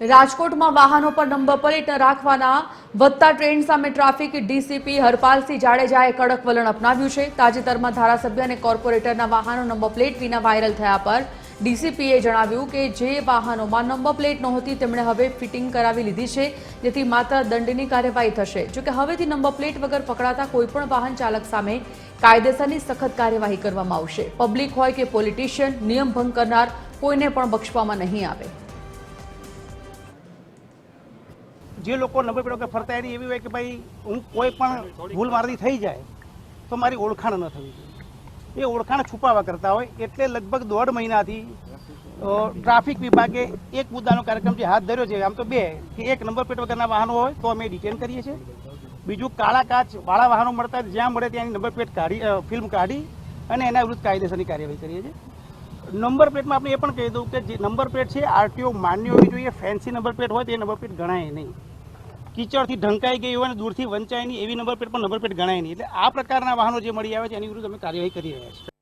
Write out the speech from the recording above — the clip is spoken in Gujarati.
રાજકોટમાં વાહનો પર નંબર પ્લેટ ન રાખવાના વધતા ટ્રેન્ડ સામે ટ્રાફિક ડીસીપી હરપાલસિંહ જાડેજાએ કડક વલણ અપનાવ્યું છે। તાજેતરમાં ધારાસભ્ય અને કોર્પોરેટરના વાહનો નંબર પ્લેટ વિના વાયરલ થયા પર ડીસીપીએ જણાવ્યું કે જે વાહનોમાં નંબર પ્લેટ નહોતી તેમણે હવે ફિટિંગ કરાવી લીધી છે, જેથી માત્ર દંડની કાર્યવાહી થશે। જોકે હવેથી નંબર પ્લેટ વગર પકડાતા કોઈપણ વાહન ચાલક સામે કાયદેસરની સખત કાર્યવાહી કરવામાં આવશે। પબ્લિક હોય કે પોલિટિશિયન, નિયમ ભંગ કરનાર કોઈને પણ બક્ષવામાં નહીં આવે। જે લોકો નંબર પ્લેટ વગર ફરતા એની એવી હોય કે ભાઈ હું કોઈ પણ ભૂલ મારાથી થઈ જાય તો મારી ઓળખાણ ન થવી જોઈએ, એ ઓળખાણ છુપાવવા કરતા હોય એટલે લગભગ 1.5 મહિનાથી ટ્રાફિક વિભાગે એક મુદ્દાનો કાર્યક્રમ જે હાથ ધર્યો છે, આમ તો બે, કે એક નંબર પ્લેટ વગરના વાહનો હોય તો અમે ડિટેન કરીએ છીએ, બીજું કાળા કાચ વાળા વાહનો મળતા જ્યાં મળે ત્યાંની નંબર પ્લેટ ફિલ્મ કાઢી અને એના વિરુદ્ધ કાયદેસરની કાર્યવાહી કરીએ છીએ। નંબર પ્લેટમાં આપણે એ પણ કહી દઉં કે જે નંબર પ્લેટ છે આરટીઓ માન્ય હોવી જોઈએ, ફેન્સી નંબર પ્લેટ હોય તો એ નંબર પ્લેટ ગણાય નહીં, કીચડથી ઢંકાઈ ગઈ હોય અને દૂરથી વંચાય નહીં એવી નંબર પ્લેટ પણ નંબર પ્લેટ ગણાય નહીં। એટલે આ પ્રકારના વાહનો જે મળી આવે છે એની વિરુદ્ધ અમે કાર્યવાહી કરી રહ્યા છીએ।